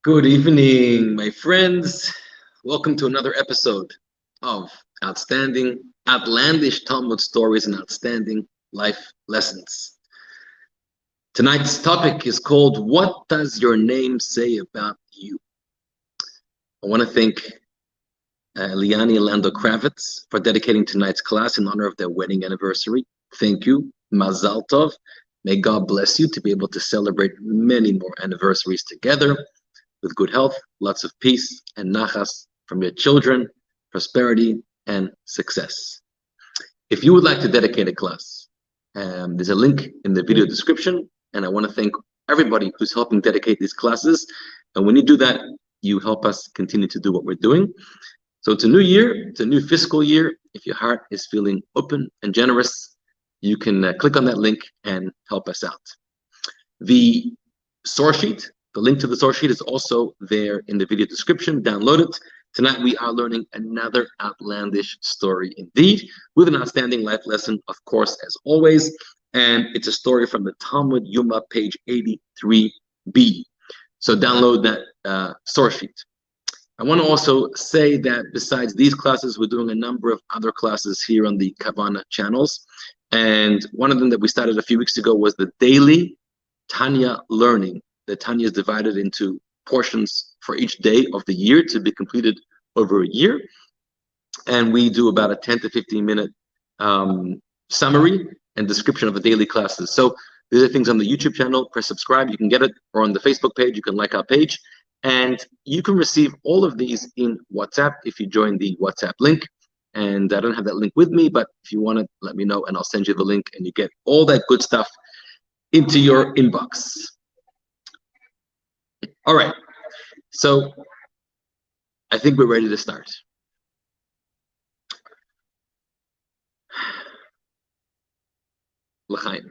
Good evening, my friends. Welcome to another episode of outlandish Talmud stories and outstanding life lessons. Tonight's topic is called What Does Your Name Say About You? I want to thank Liani and Lando Kravitz for dedicating tonight's class in honor of their wedding anniversary. Thank you. Mazal Tov. May God bless you to be able to celebrate many more anniversaries together with good health, lots of peace and nachas from your children, prosperity and success. If you would like to dedicate a class, there's a link in the video description, and I want to thank everybody who's helping dedicate these classes. And when you do that, you help us continue to do what we're doing. So it's a new year, it's a new fiscal year. If your heart is feeling open and generous, you can click on that link and help us out. The source sheet, the link to the source sheet is also there in the video description. Download it. Tonight we are learning another outlandish story indeed, with an outstanding life lesson, of course, as always. And it's a story from the Talmud Yuma, page 83b. So download that source sheet. I want to also say that besides these classes, we're doing a number of other classes here on the Kavana channels. And one of them that we started a few weeks ago was the daily Tanya learning. The Tanya is divided into portions for each day of the year to be completed over a year. And we do about a 10 to 15 minute summary and description of the daily classes. So these are things on the YouTube channel. Press subscribe, you can get it, or on the Facebook page, you can like our page. And you can receive all of these in WhatsApp if you join the WhatsApp link. And I don't have that link with me, but if you want it, let me know and I'll send you the link and you get all that good stuff into your inbox. All right, so I think we're ready to start. L'chaim.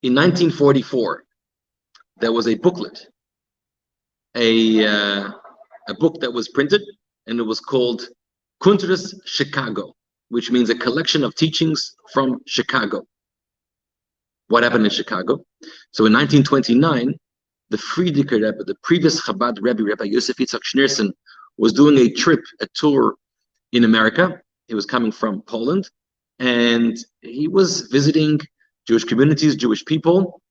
In 1944, there was a booklet, a book that was printed, and it was called Kuntras Chicago, which means a collection of teachings from Chicago. What happened in Chicago? So in 1929, the Frierdiker Rebbe, the previous Chabad Rebbe, Rabbi Yosef Yitzhak Schneerson, was doing a tour in America. He was coming from Poland, and he was visiting Jewish communities, Jewish people,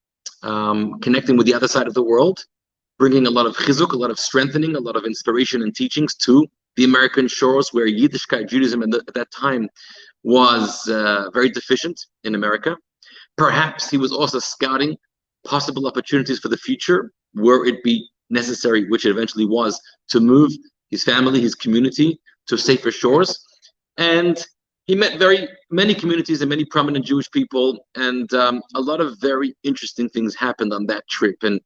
connecting with the other side of the world, bringing a lot of chizuk, a lot of strengthening, a lot of inspiration and teachings to the American shores, where Yiddishkeit Judaism at that time was very deficient in America. Perhaps he was also scouting possible opportunities for the future, were it be necessary, which it eventually was, to move his family, his community to safer shores. And he met very many communities and many prominent Jewish people, and a lot of very interesting things happened on that trip. And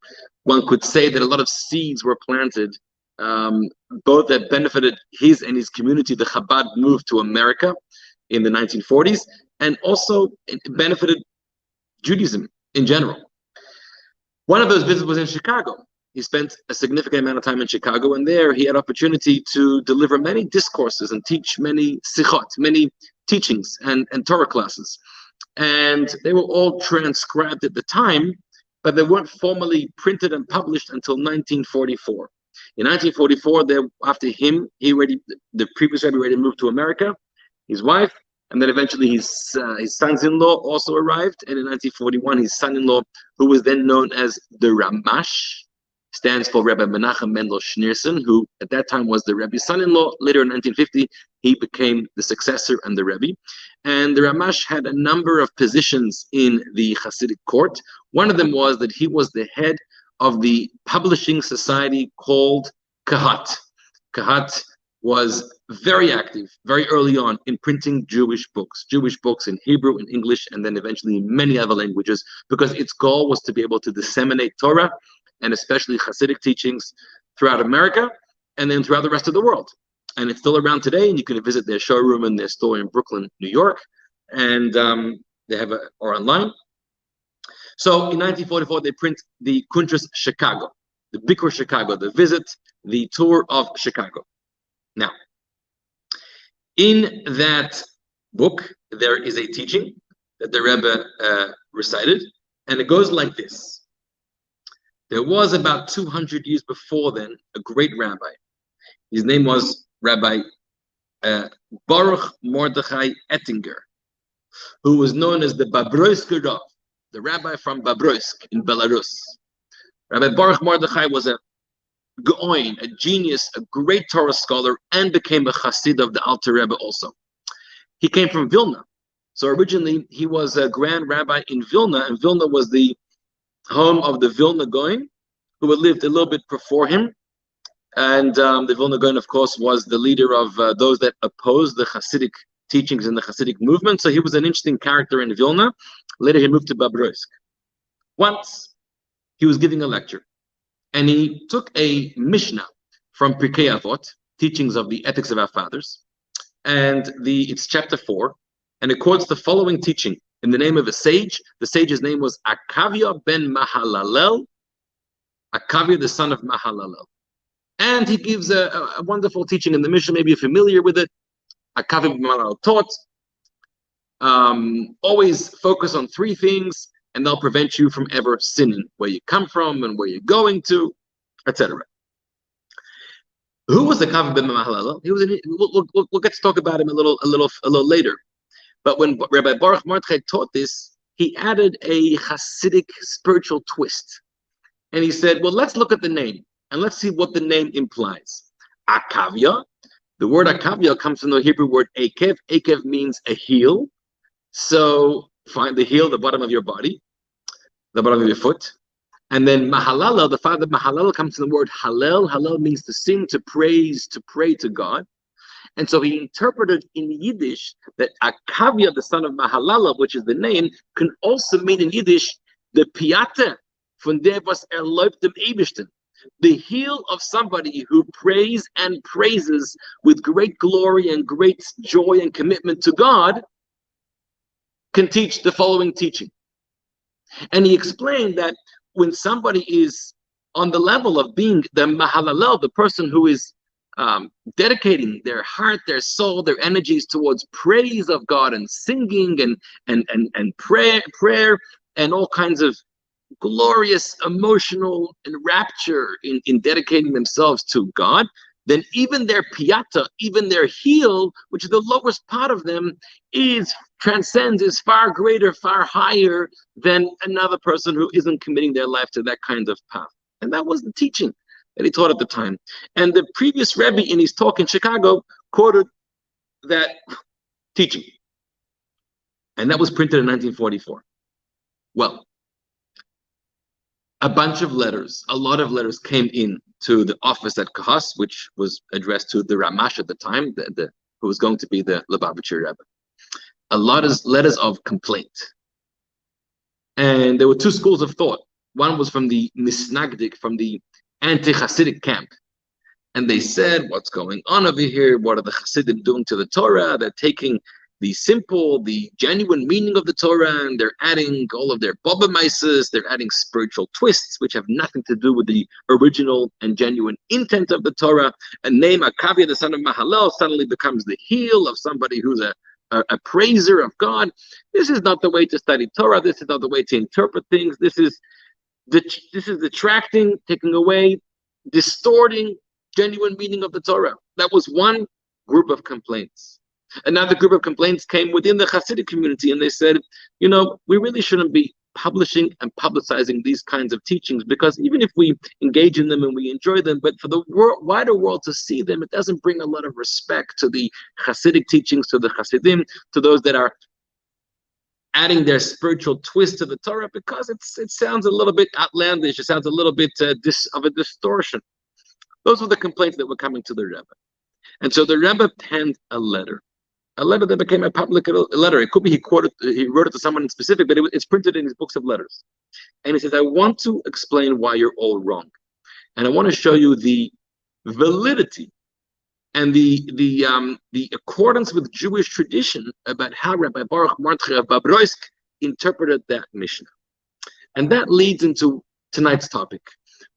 one could say that a lot of seeds were planted, both that benefited his and his community. The Chabad moved to America in the 1940s, and also it benefited Judaism in general. One of those visits was in Chicago. He spent a significant amount of time in Chicago, and there he had opportunity to deliver many discourses and teach many sichot, many teachings and Torah classes. And they were all transcribed at the time, but they weren't formally printed and published until 1944. In 1944, after him, the previous Rebbe already moved to America, his wife, and then eventually his sons-in-law also arrived. And in 1941, his son-in-law, who was then known as the Ramash, stands for Rebbe Menachem Mendel Schneerson, who at that time was the Rebbe's son-in-law. Later in 1950, he became the successor and the Rebbe. And the Ramash had a number of positions in the Hasidic court. One of them was that he was the head of the publishing society called Kahat. Kahat was very active, very early on, in printing Jewish books in Hebrew, in English, and then eventually in many other languages, because its goal was to be able to disseminate Torah, and especially Hasidic teachings, throughout America, and then throughout the rest of the world. And it's still around today, and you can visit their showroom and their store in Brooklyn, New York, and they have or online. So in 1944, they print the Kuntras Chicago, the Bikur Chicago, the visit, the tour of Chicago. Now, in that book, there is a teaching that the Rebbe recited, and it goes like this. There was about 200 years before then a great rabbi. His name was Rabbi Baruch Mordechai Ettinger, who was known as the Babroisker Rav, the rabbi from Babroisk in Belarus. Rabbi Baruch Mordechai was a Gaon, a genius, a great Torah scholar, and became a Chassid of the Alter Rebbe also. He came from Vilna. So originally he was a grand rabbi in Vilna, and Vilna was the home of the Vilna Gaon, who had lived a little bit before him. And the Vilna Gaon, of course, was the leader of those that opposed the Hasidic teachings in the Hasidic movement. So he was an interesting character in Vilna. Later he moved to Babroisk. Once he was giving a lecture, and he took a Mishnah from Pirkei Avot, teachings of the ethics of our fathers, and it's chapter 4, and it quotes the following teaching in the name of a sage. The sage's name was Akavia ben Mahalalel, Akavia the son of Mahalalel. And he gives a wonderful teaching in the Mishnah. Maybe you're familiar with it. Akavia ben Mahalalel taught, always focus on 3 things, and they'll prevent you from ever sinning, where you come from and where you're going to, etc. Who was the Akavia ben Mahalalel? He was. We'll get to talk about him a little later. But when Rabbi Baruch Mordechai taught this, he added a Hasidic spiritual twist, and he said, "Well, let's look at the name and let's see what the name implies." Akavia. The word Akavia comes from the Hebrew word Akev. Akev means a heel. So find the heel, the bottom of your body, the bottom of your foot. And then Mahalala, the father of Mahalala, comes from the word Hallel. Hallel means to sing, to praise, to pray to God. And so he interpreted in Yiddish that Akavia, the son of Mahalala, which is the name, can also mean in Yiddish the Piate von der was erlaubt dem Eibishten, the heel of somebody who prays and praises with great glory and great joy and commitment to God, can teach the following teaching. And he explained that when somebody is on the level of being the Mahalalel, the person who is dedicating their heart, their soul, their energies towards praise of God and singing and prayer and all kinds of glorious emotional enrapture in dedicating themselves to God, then even their piata, even their heel, which is the lowest part of them, transcends, is far greater, far higher than another person who isn't committing their life to that kind of path. And that was the teaching that he taught at the time. And the previous Rebbe in his talk in Chicago quoted that teaching. And that was printed in 1944. Well, a lot of letters came in to the office at Kahas, which was addressed to the Ramash at the time, who was going to be the Lubavitcher Rebbe. A lot of letters of complaint. And there were 2 schools of thought. One was from the Misnagdik, from the anti-Hasidic camp. And they said, what's going on over here? What are the Hasidim doing to the Torah? They're taking the simple, the genuine meaning of the Torah, and they're adding all of their Baba Mises, they're adding spiritual twists, which have nothing to do with the original and genuine intent of the Torah. A name, Akavia, the son of Mahalel, suddenly becomes the heel of somebody who's a praiser of God. This is not the way to study Torah. This is not the way to interpret things. This is detracting, taking away, distorting genuine meaning of the Torah. That was one group of complaints. Another group of complaints came within the Hasidic community, and they said, we really shouldn't be publishing and publicizing these kinds of teachings, because even if we engage in them and we enjoy them, but for the wider world to see them, it doesn't bring a lot of respect to the Hasidic teachings, to the Hasidim, to those that are adding their spiritual twist to the Torah, because it sounds a little bit outlandish, it sounds a little bit of a distortion. Those were the complaints that were coming to the Rebbe. And so the Rebbe penned a letter that became a public letter. It could be he wrote it to someone in specific, but it's printed in his books of letters. And he says, I want to explain why you're all wrong. And I want to show you the validity and the accordance with Jewish tradition about how Rabbi Baruch Mordechai of Babroisk interpreted that Mishnah. And that leads into tonight's topic,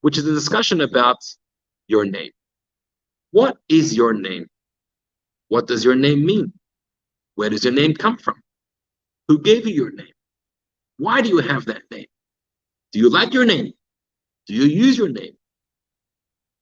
which is a discussion about your name. What is your name? What does your name mean? Where does your name come from? Who gave you your name? Why do you have that name? Do you like your name? Do you use your name?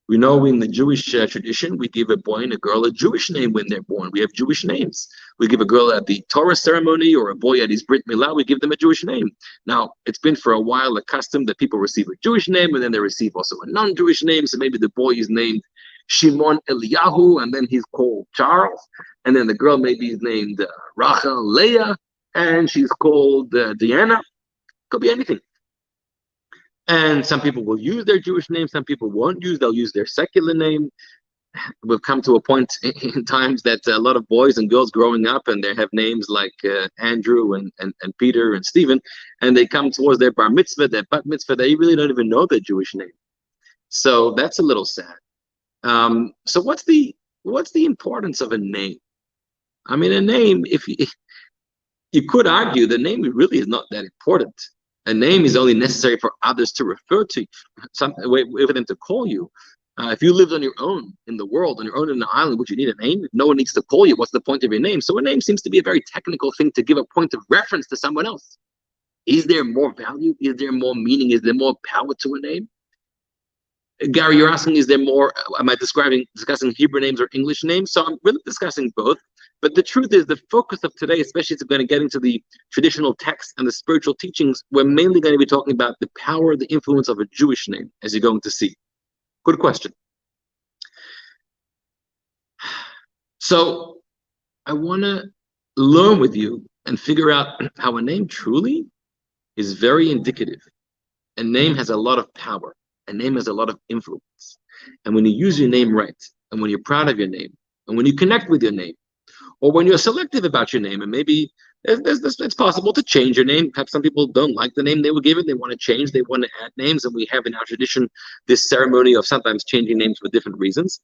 We know in the Jewish tradition, we give a boy and a girl a Jewish name when they're born. We have Jewish names. We give a girl at the Torah ceremony or a boy at his Brit Milah, we give them a Jewish name. Now, it's been for a while a custom that people receive a Jewish name and then they receive also a non-Jewish name. So maybe the boy is named Shimon Eliyahu and then he's called Charles. And then the girl maybe is named Rachel Leah and she's called Diana. Could be anything. And some people will use their Jewish name, some people won't use, they'll use their secular name. We've come to a point in times that a lot of boys and girls growing up and they have names like Andrew and Peter and Stephen, and they come towards their bar mitzvah, their bat mitzvah, they really don't even know their Jewish name. So that's a little sad. So what's the importance of a name? I mean, a name, if you could argue the name really is not that important. A name is only necessary for others to refer to, some way for them to call you. If you lived on your own in the world, on your own in an island, would you need a name? If no one needs to call you, what's the point of your name? So a name seems to be a very technical thing to give a point of reference to someone else. Is there more value? Is there more meaning? Is there more power to a name? Gary, you're asking, is there more, am I discussing Hebrew names or English names? So I'm really discussing both. But the truth is, the focus of today, especially if we're going to get into the traditional texts and the spiritual teachings, we're mainly going to be talking about the power, the influence of a Jewish name, as you're going to see. Good question. So I want to learn with you and figure out how a name truly is very indicative. A name has a lot of power. A name has a lot of influence. And when you use your name right, and when you're proud of your name, and when you connect with your name, or when you're selective about your name, and maybe it's possible to change your name. Perhaps some people don't like the name they were given. They want to change. They want to add names. And we have in our tradition this ceremony of sometimes changing names for different reasons.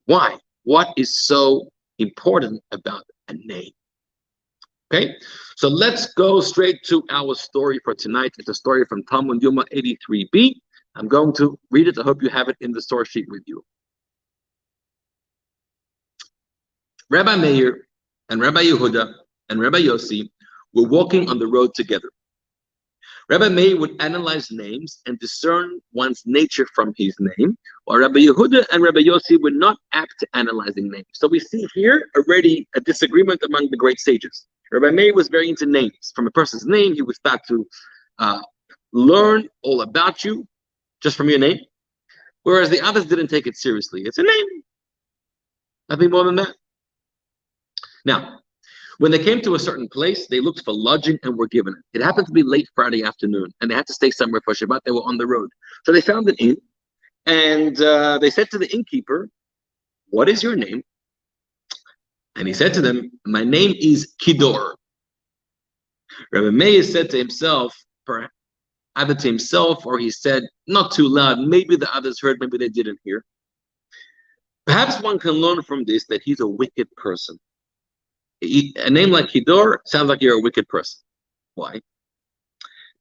Why? What is so important about a name? Okay, so let's go straight to our story for tonight. It's a story from Talmud Yoma 83b. I'm going to read it. I hope you have it in the source sheet with you. Rabbi Meir and Rabbi Yehuda and Rabbi Yossi were walking on the road together. Rabbi Meir would analyze names and discern one's nature from his name, while Rabbi Yehuda and Rabbi Yossi were not apt to analyzing names. So we see here already a disagreement among the great sages. Rabbi Meir was very into names. From a person's name, he would start to learn all about you just from your name, whereas the others didn't take it seriously. It's a name, nothing more than that. Now, when they came to a certain place, they looked for lodging and were given it. It happened to be late Friday afternoon, and they had to stay somewhere for Shabbat. They were on the road. So they found an inn, and they said to the innkeeper, "What is your name?" And he said to them, "My name is Kidor." Rabbi Meir said to himself, either to himself, or he said, not too loud, maybe the others heard, maybe they didn't hear. Perhaps one can learn from this that he's a wicked person. A name like Kidor sounds like you're a wicked person. Why?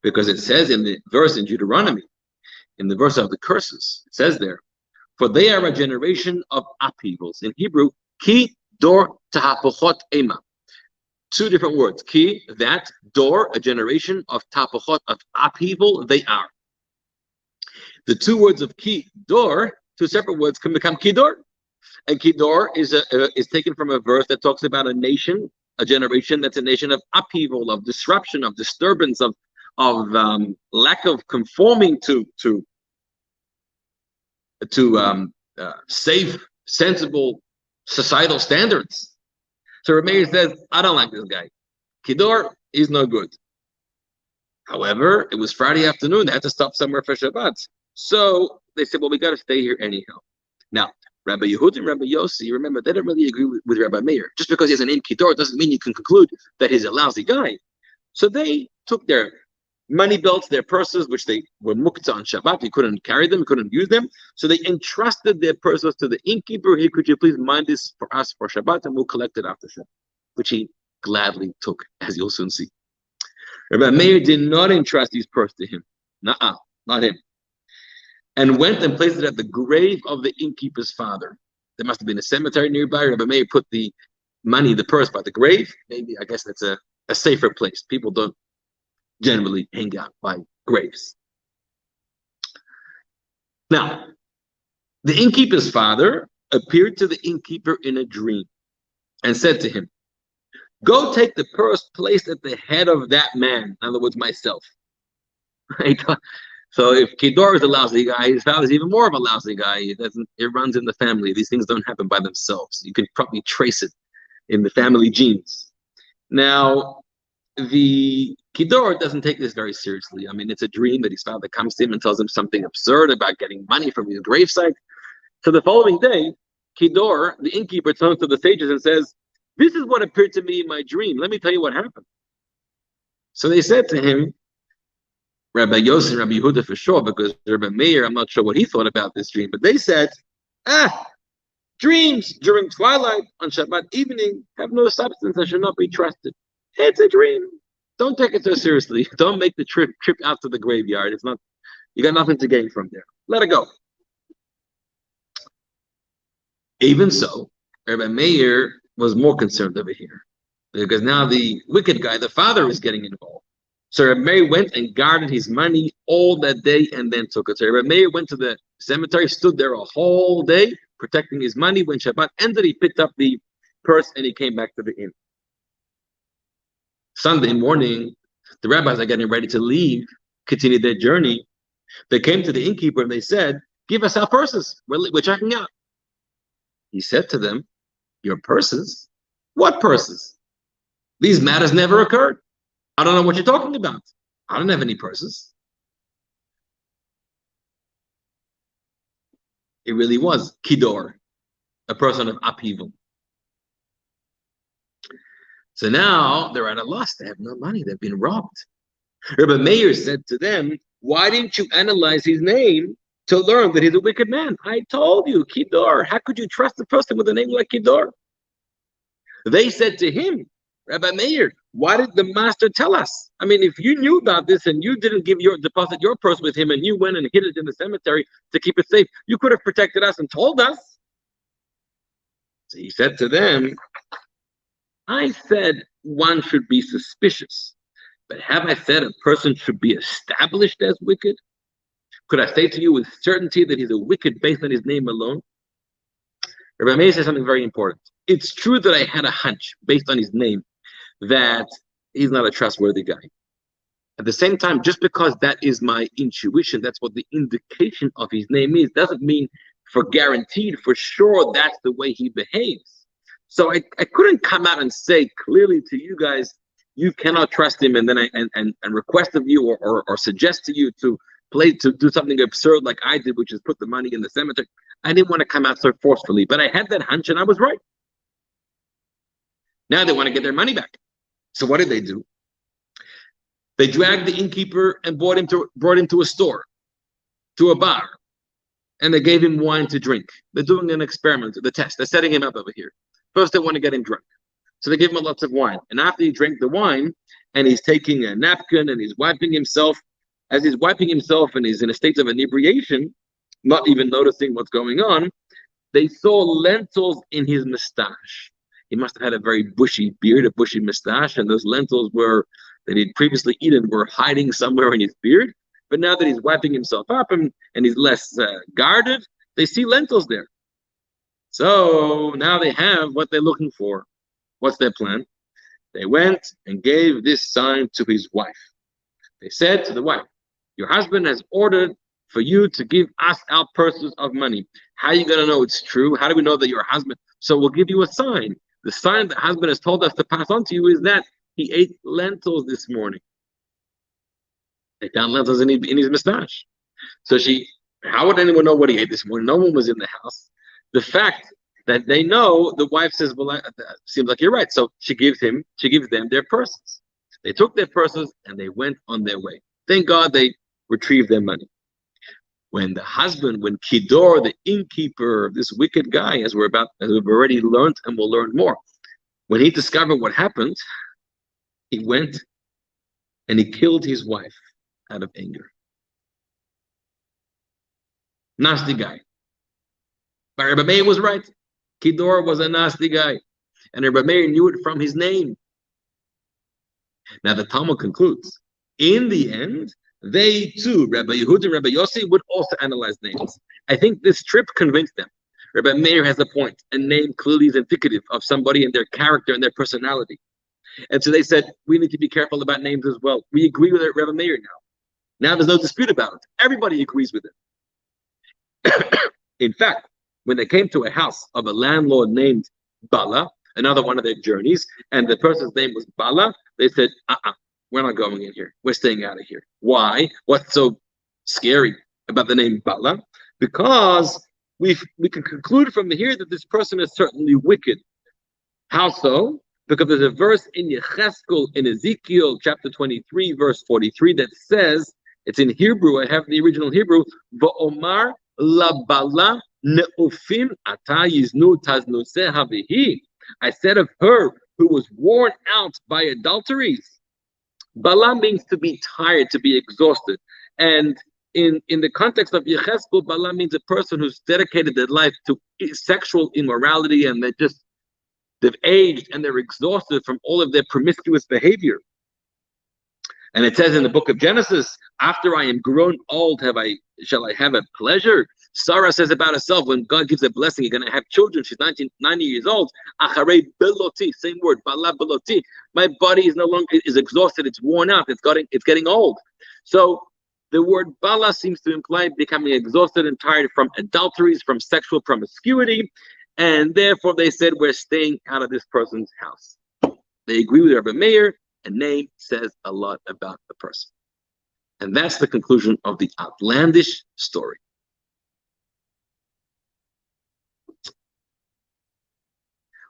Because it says in the verse in Deuteronomy, in the verse of the curses, it says there, "For they are a generation of upheavals." In Hebrew, ki dor tahapochot ema. Two different words. Ki, that, dor, a generation of tahapochot, of upheaval, they are. The two words of ki, dor, two separate words can become kidor. And Kidor is taken from a verse that talks about a nation, a generation that's a nation of upheaval, of disruption, of disturbance, of lack of conforming to safe, sensible societal standards. So Rameir says, I don't like this guy. Kidor is no good. However, it was Friday afternoon. They had to stop somewhere for Shabbat. So they said, well, we got to stay here anyhow. Now, Rabbi Yehuda and Rabbi Yossi, remember, they don't really agree with Rabbi Meir. Just because he has a name Kidor doesn't mean you can conclude that he's a lousy guy. So they took their money belts, their purses, which they were muktzah on Shabbat. He couldn't carry them, he couldn't use them. So they entrusted their purses to the innkeeper. Here, could you please mind this for us for Shabbat, and we'll collect it after Shabbat, which he gladly took, as you'll soon see. Rabbi Meir did not entrust his purse to him. Nuh-uh, not him. And went and placed it at the grave of the innkeeper's father. There must have been a cemetery nearby. Rabbi Meir put the money, the purse, by the grave. Maybe, I guess that's a safer place. People don't generally hang out by graves. Now, the innkeeper's father appeared to the innkeeper in a dream and said to him, "Go take the purse placed at the head of that man," in other words, myself. Right? So if Kedar is a lousy guy, his father's even more of a lousy guy. It runs in the family. These things don't happen by themselves. You can probably trace it in the family genes. Now, the Kedar doesn't take this very seriously. I mean, it's a dream that his father comes to him and tells him something absurd about getting money from his gravesite. So the following day, Kedar, the innkeeper, turns to the sages and says, "This is what appeared to me in my dream. Let me tell you what happened." So they said to him, Rabbi Yossi and Rabbi Yehuda for sure, because Rabbi Meir, I'm not sure what he thought about this dream, but they said, dreams during twilight on Shabbat evening have no substance and should not be trusted. It's a dream. Don't take it so seriously. Don't make the trip out to the graveyard. It's not, you got nothing to gain from there. Let it go. Even so, Rabbi Meir was more concerned over here, because now the wicked guy, the father, is getting involved. So Rabbi Meir went and guarded his money all that day and then took it. So Rabbi Meir went to the cemetery, stood there a whole day, protecting his money. When Shabbat ended, he picked up the purse and he came back to the inn. Sunday morning, the rabbis are getting ready to leave, continue their journey. They came to the innkeeper and they said, "Give us our purses. We're checking out." He said to them, "Your purses? What purses? These matters never occurred. I don't know what you're talking about. I don't have any purses." It really was Kedar, a person of upheaval. So now they're at a loss. They have no money. They've been robbed. Rabbi Meir said to them, "Why didn't you analyze his name to learn that he's a wicked man? I told you, Kedar. How could you trust a person with a name like Kedar?" They said to him, "Rabbi Meir, why did the master tell us? I mean, if you knew about this and you didn't deposit your purse with him and you went and hid it in the cemetery to keep it safe, you could have protected us and told us." So he said to them, "I said one should be suspicious, but have I said a person should be established as wicked? Could I say to you with certainty that he's a wicked based on his name alone?" Rabbi Meir says something very important. It's true that I had a hunch based on his name that he's not a trustworthy guy. At the same time, just because that is my intuition, that's what the indication of his name is, doesn't mean for guaranteed, for sure, that's the way he behaves. So I couldn't come out and say clearly to you guys, you cannot trust him, and then and request of you or suggest to you to do something absurd like I did, which is put the money in the cemetery. I didn't want to come out so forcefully, but I had that hunch and I was right. Now they want to get their money back. So what did they do? They dragged the innkeeper and brought him to a store, to a bar, and they gave him wine to drink. They're doing an experiment, the test. They're setting him up over here. First, they want to get him drunk. So they give him lots of wine. And after he drank the wine, and he's taking a napkin and he's wiping himself, as he's wiping himself and he's in a state of inebriation, not even noticing what's going on, they saw lentils in his mustache. He must have had a very bushy beard, a bushy mustache, and those lentils that he'd previously eaten were hiding somewhere in his beard. But now that he's wiping himself up and he's less guarded, they see lentils there. So now they have what they're looking for. What's their plan? They went and gave this sign to his wife. They said to the wife, "Your husband has ordered for you to give us our purses of money. How are you going to know it's true? How do we know that your husband? So we'll give you a sign. The sign the husband has told us to pass on to you is that he ate lentils this morning." They found lentils in his mustache. So how would anyone know what he ate this morning? No one was in the house. The fact that they know, the wife says, "Well, seems like you're right." So she gives them their purses. They took their purses and they went on their way. Thank God they retrieved their money. When Kedar, the innkeeper, this wicked guy, as we've already learned and we'll learn more, when he discovered what happened, he went and he killed his wife out of anger. Nasty guy. But Rabbi Meir was right. Kedar was a nasty guy. And Rabbi Meir knew it from his name. Now the Talmud concludes, in the end, they too, Rabbi Yehuda and Rabbi Yossi, would also analyze names. I think this trip convinced them. Rabbi Meir has a point. A name clearly is indicative of somebody and their character and their personality. And so they said, we need to be careful about names as well. We agree with Rabbi Meir now. Now there's no dispute about it. Everybody agrees with it. In fact, when they came to a house of a landlord named Bala, another one of their journeys, and the person's name was Bala, they said, we're not going in here. We're staying out of here. Why? What's so scary about the name Bala? Because we can conclude from here that this person is certainly wicked. How so? Because there's a verse in Yecheskel, in Ezekiel chapter 23, verse 43, that says, it's in Hebrew, I have the original Hebrew, V'omar labala ne'ufim ata yiznu taznuseh havihi. I said of her who was worn out by adulteries. Bala means to be tired, to be exhausted. And in the context of Yecheskel, Bala means a person who's dedicated their life to sexual immorality, and they've aged and they're exhausted from all of their promiscuous behavior. And it says in the book of Genesis, after I am grown old, shall I have a pleasure? Sarah says about herself, when God gives a blessing, you're going to have children. She's 90 years old. Acharei beloti, same word, bala beloti. My body is no longer is exhausted. It's worn out. It's getting old. So the word bala seems to imply becoming exhausted and tired from adulteries, from sexual promiscuity, and therefore they said we're staying out of this person's house. They agree with Rabbi Meir. A name says a lot about the person. And that's the conclusion of the outlandish story.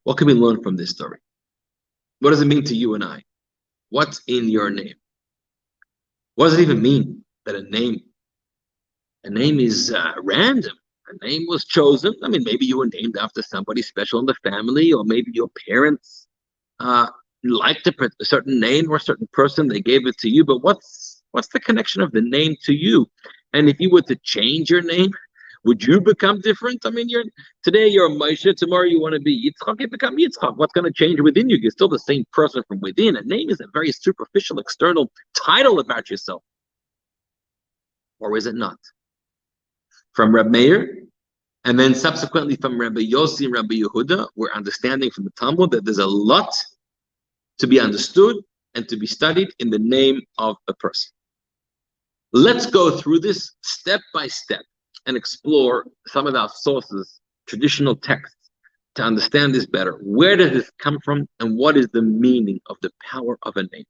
What can we learn from this story? What does it mean to you and I? What's in your name? What does it even mean that a name is random? A name was chosen. I mean, maybe you were named after somebody special in the family, or maybe your parents liked a certain name or a certain person, they gave it to you. But what's the connection of the name to you? And if you were to change your name, would you become different? I mean, today you're Moshe, tomorrow you want to be Yitzchak, you become Yitzchak. What's going to change within you? You're still the same person from within. A name is a very superficial, external title about yourself. Or is it not? From Reb Meir, and then subsequently from Rabbi Yossi and Rabbi Yehuda, we're understanding from the Talmud that there's a lot to be understood and to be studied in the name of a person. Let's go through this step by step and explore some of our sources, traditional texts, to understand this better. Where does this come from, and what is the meaning of the power of a name?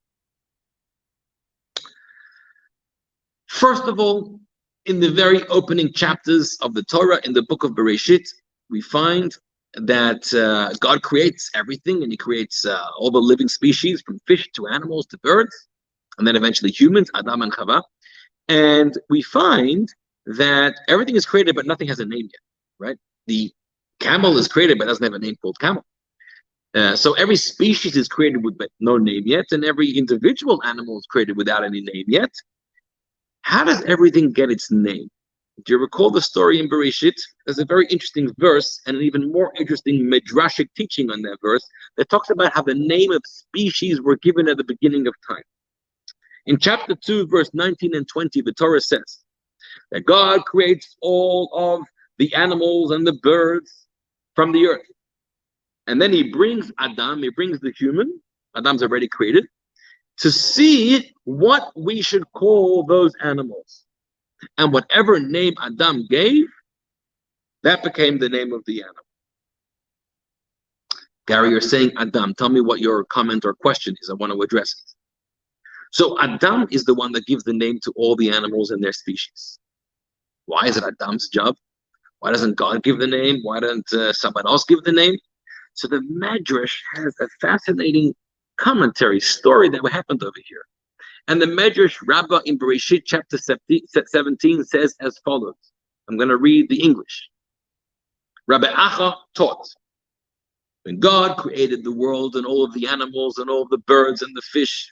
First of all, in the very opening chapters of the Torah, in the book of Bereshit, we find that God creates everything, and he creates all the living species, from fish to animals to birds, and then eventually humans, Adam and Chava. And we find that everything is created, but nothing has a name yet, right? The camel is created, but doesn't have a name called camel. So every species is created with no name yet, and every individual animal is created without any name yet. How does everything get its name? Do you recall the story in Bereshit? There's a very interesting verse and an even more interesting midrashic teaching on that verse that talks about how the name of species were given at the beginning of time. In chapter 2, verse 19 and 20, the Torah says that God creates all of the animals and the birds from the earth. And then he brings Adam, he brings the human, Adam's already created, to see what we should call those animals. And whatever name Adam gave, that became the name of the animal. Gary, you're saying Adam. Tell me what your comment or question is. I want to address it. So Adam is the one that gives the name to all the animals and their species. Why is it Adam's job? Why doesn't God give the name? Why doesn't someone else give the name? So the Medrash has a fascinating commentary story that happened over here. And the Medrash Rabbah in Bereshit chapter 17 says as follows. I'm going to read the English. Rabbi Acha taught, when God created the world and all of the animals and all of the birds and the fish,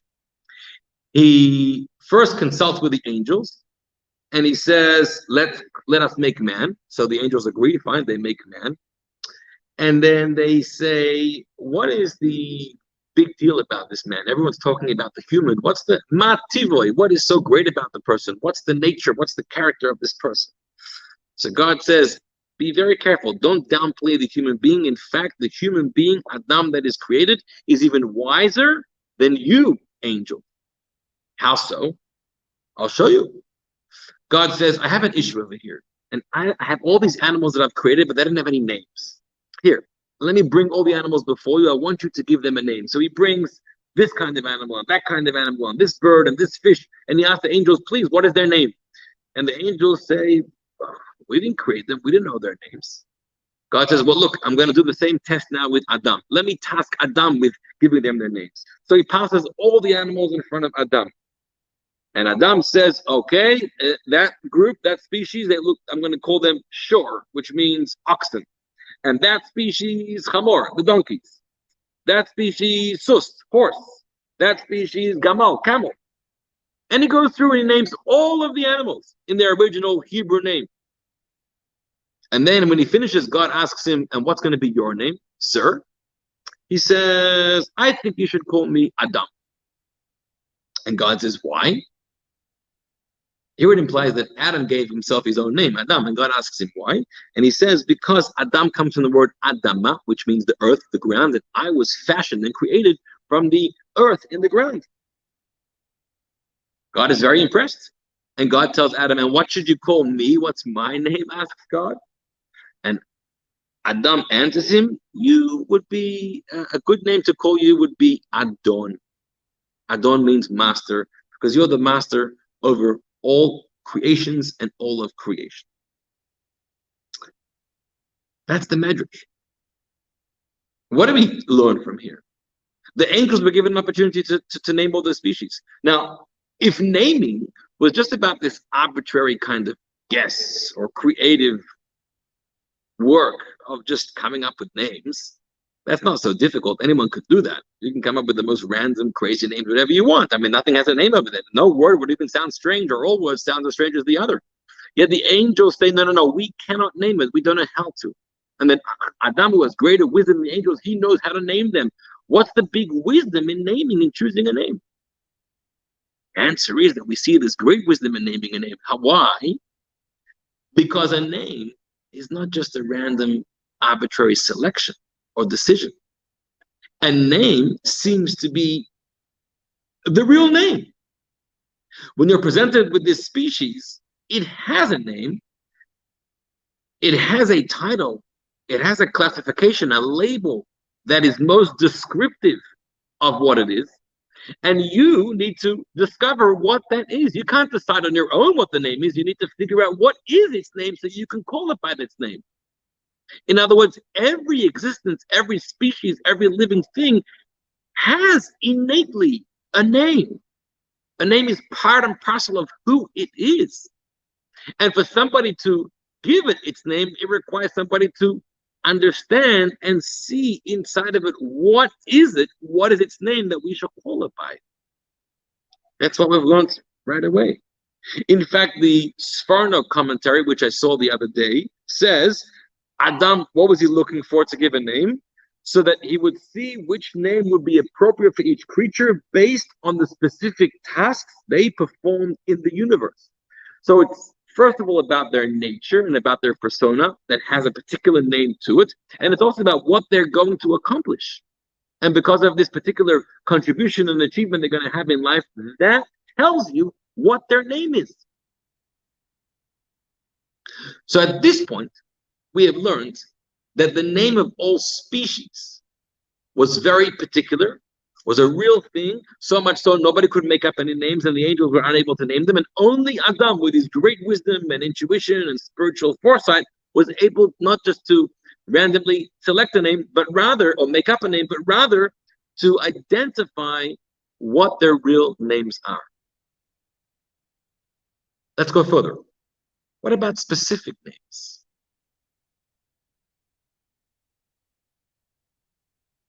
he first consults with the angels, and he says, let us make man. So the angels agree, fine, they make man. And then they say, what is the big deal about this man? Everyone's talking about the human. What's the mativoi? What is so great about the person? What's the nature? What's the character of this person? So God says, be very careful. Don't downplay the human being. In fact, the human being, Adam, that is created, is even wiser than you, angel. How so? I'll show you. God says, I have an issue over here. And I have all these animals that I've created, but they didn't have any names. Here, let me bring all the animals before you. I want you to give them a name. So he brings this kind of animal, and that kind of animal, and this bird, and this fish. And he asks the angels, please, what is their name? And the angels say, oh, we didn't create them. We didn't know their names. God says, well, look, I'm going to do the same test now with Adam. Let me task Adam with giving them their names. So he passes all the animals in front of Adam. And Adam says, okay, that group, that species, they look, I'm going to call them shor, which means oxen. And that species, chamor, the donkeys. That species, sus, horse. That species, gamal, camel. And he goes through and he names all of the animals in their original Hebrew name. And then when he finishes, God asks him, and what's going to be your name, sir? He says, I think you should call me Adam. And God says, why? Here it implies that Adam gave himself his own name, Adam, and God asks him why. And he says, because Adam comes from the word Adama, which means the earth, the ground, and I was fashioned and created from the earth in the ground. God is very impressed. And God tells Adam, and what should you call me? What's my name? Asks God. And Adam answers him, you would be, a good name to call you would be Adon. Adon means master, because you're the master over all creations and all of creation. That's the Medrash. What do we learn from here? The angels were given an opportunity to name all the species. Now, if naming was just about this arbitrary kind of guess or creative work of just coming up with names, that's not so difficult. Anyone could do that. You can come up with the most random, crazy names, whatever you want. I mean, nothing has a name of it. No word would even sound strange, or all words sound as strange as the other. Yet the angels say, no, we cannot name it. We don't know how to. And then Adam, who has greater wisdom than the angels, he knows how to name them. What's the big wisdom in naming and choosing a name? Answer is that we see this great wisdom in naming a name. Why? Because a name is not just a random, arbitrary selection or decision. A name seems to be the real name. When you're presented with this species, it has a name, it has a title, it has a classification, a label that is most descriptive of what it is, and you need to discover what that is. You can't decide on your own what the name is. You need to figure out what is its name so you can call it by its name. In other words, every existence, every species, every living thing has innately a name. A name is part and parcel of who it is. And for somebody to give it its name, it requires somebody to understand and see inside of it, what is it? What is its name that we shall call it by? That's what we've learned right away. In fact, the Sforno commentary, which I saw the other day, says, Adam, what was he looking for to give a name? So that he would see which name would be appropriate for each creature based on the specific tasks they performed in the universe. So it's first of all about their nature and about their persona that has a particular name to it. And it's also about what they're going to accomplish. And because of this particular contribution and achievement they're going to have in life, that tells you what their name is. So at this point, we have learned that the name of all species was very particular, was a real thing, so much so nobody could make up any names, and the angels were unable to name them, and only Adam, with his great wisdom and intuition and spiritual foresight, was able not just to randomly select a name, but rather, or make up a name, but rather to identify what their real names are. Let's go further. What about specific names?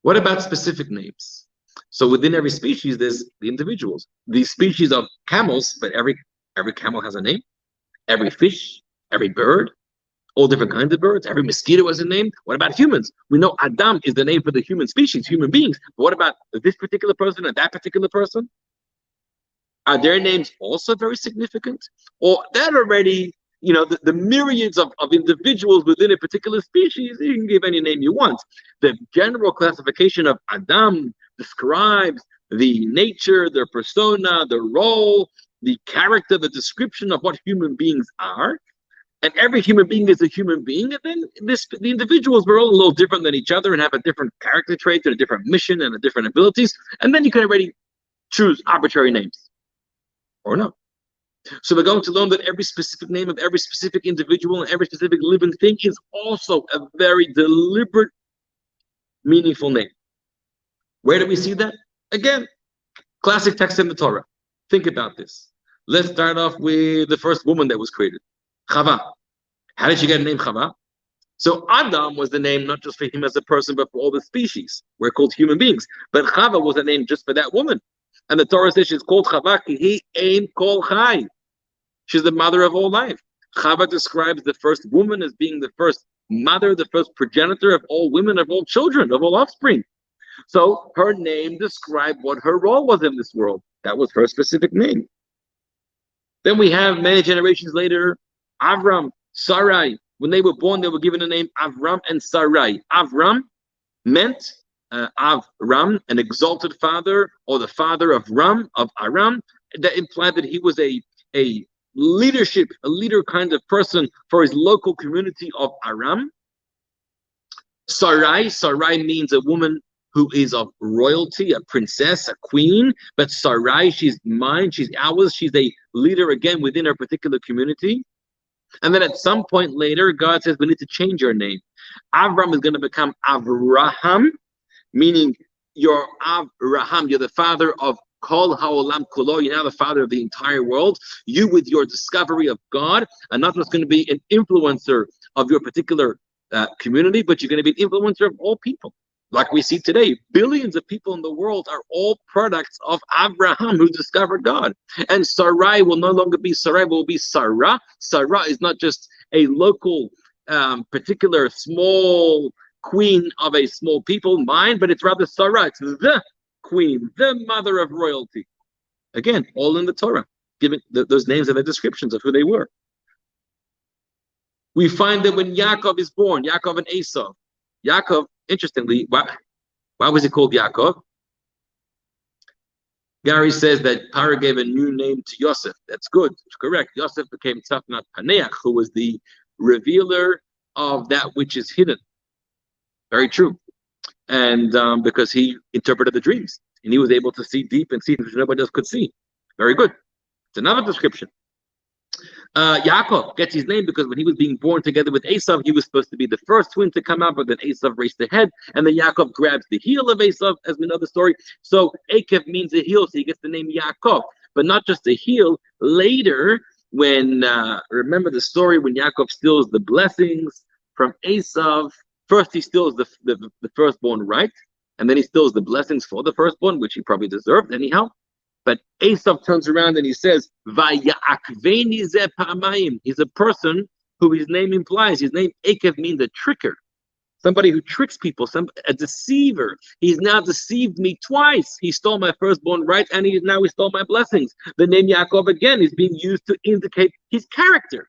What about specific names? So within every species, there's the individuals. The species of camels, but every camel has a name. Every fish, every bird, All different kinds of birds. Every mosquito has a name. What about humans? We know Adam is the name for the human species, human beings. But what about this particular person and that particular person? Are their names also very significant? Or that already, the myriads of individuals within a particular species, you can give any name you want. The general classification of Adam describes the nature, their persona, the role, the character, the description of what human beings are. And every human being is a human being, and then the individuals were all a little different than each other and have a different character trait and a different mission and a different abilities, and then you can already choose arbitrary names, or no. So we're going to learn that every specific name of every specific individual and every specific living thing is also a very deliberate, meaningful name. Where do we see that? Again, classic text in the Torah. Think about this. Let's start off with the first woman that was created. Chava. How did she get the name Chava? So Adam was the name not just for him as a person, but for all the species. We're called human beings. But Chava was a name just for that woman. And the Torah says she's called Chava ki ein kol chai. She's the mother of all life. Chava describes the first woman as being the first mother, the first progenitor of all women, of all children, of all offspring. So her name described what her role was in this world. That was her specific name. Then we have many generations later, Avram, Sarai. When they were born, they were given the name Avram and Sarai. Avram meant Avram, an exalted father, or the father of Ram, of Aram. That implied that he was a leader kind of person for his local community of Aram. Sarai means a woman who is of royalty, a princess, a queen. But Sarai, she's mine, she's ours, she's a leader again within her particular community. And then at some point later, God says, we need to change your name. Avram is going to become Avraham, meaning you're Avraham, you're the father of Kol Ha'olam Kulo, you're now the father of the entire world. You, with your discovery of God, are not just going to be an influencer of your particular community, but you're going to be an influencer of all people. Like we see today, billions of people in the world are all products of Abraham, who discovered God. And Sarai will no longer be Sarai, will be Sarah. Sarah is not just a local, particular small queen of a small people, mine, but it's rather Sarah. It's the queen, the mother of royalty. Again, all in the Torah, giving those names and the descriptions of who they were. We find that when Yaakov is born, Yaakov and Esau, Yaakov, interestingly, why was he called Yaakov? Gary says that Parah gave a new name to Yosef. That's good. It's correct. Yosef became Tzafnat Paneach, who was the revealer of that which is hidden. Very true. And because he interpreted the dreams, and he was able to see deep and see which nobody else could see. Very good. It's another description. Yaakov gets his name because when he was being born together with Esau, he was supposed to be the first twin to come out, but then Esau raised the head, and then Yaakov grabs the heel of Esau, as we know the story. So Akev means a heel, so he gets the name Yaakov. But not just a heel. Later, when remember the story when Yaakov steals the blessings from Esau. First, he steals the firstborn right, and then he steals the blessings for the firstborn, which he probably deserved anyhow. But Esau turns around and he says, "Vayakveni ze pa'amayim." He's a person who his name implies. His name Akev means a tricker, somebody who tricks people, a deceiver. He's now deceived me twice. He stole my firstborn right, and he stole my blessings. The name Yaakov again is being used to indicate his character.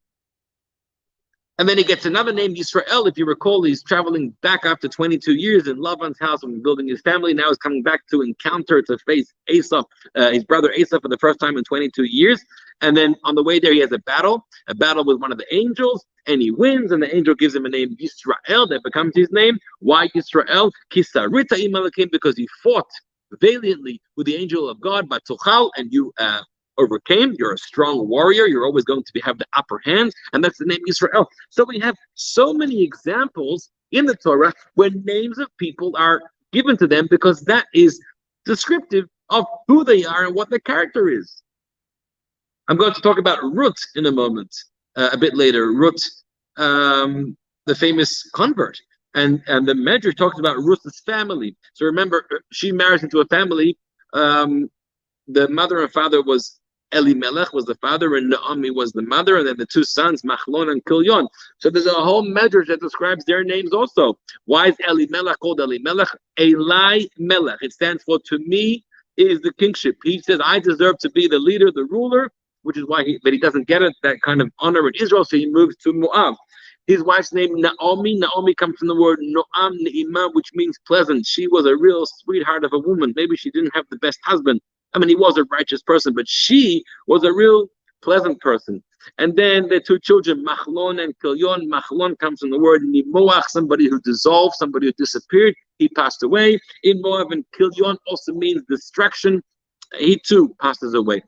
And then he gets another name, Yisrael. If you recall, he's traveling back after 22 years in Lavan's house and building his family. Now he's coming back to face Esau, his brother Esau, for the first time in 22 years. And then on the way there, he has a battle with one of the angels, and he wins. And the angel gives him a name, Yisrael, that becomes his name. Why Yisrael? Kisarita imalakim, because he fought valiantly with the angel of God, Batuchal, and you overcame. You're a strong warrior. You're always going to have the upper hand, and that's the name Israel. So we have so many examples in the Torah where names of people are given to them because that is descriptive of who they are and what their character is. I'm going to talk about Ruth in a moment, a bit later. Ruth, the famous convert, and the Medrash talks about Ruth's family. So remember, she marries into a family. The mother and father was Elimelech was the father and Naomi was the mother, and then the two sons, Machlon and Kilyon. So there's a whole medrash that describes their names also. Why is Elimelech called Elimelech? Eli Melech. It stands for "to me is the kingship." He says, I deserve to be the leader, the ruler, which is why he doesn't get it, that kind of honor in Israel, so he moves to Moab. His wife's name Naomi. Naomi comes from the word Noam Ne'ima, which means pleasant. She was a real sweetheart of a woman. Maybe she didn't have the best husband. I mean, he was a righteous person, but she was a real pleasant person. And then the two children, Machlon and Kilyon. Machlon comes from the word Nimoach, somebody who dissolved, somebody who disappeared. He passed away. In Moab, and Kilyon also means destruction. He too passes away.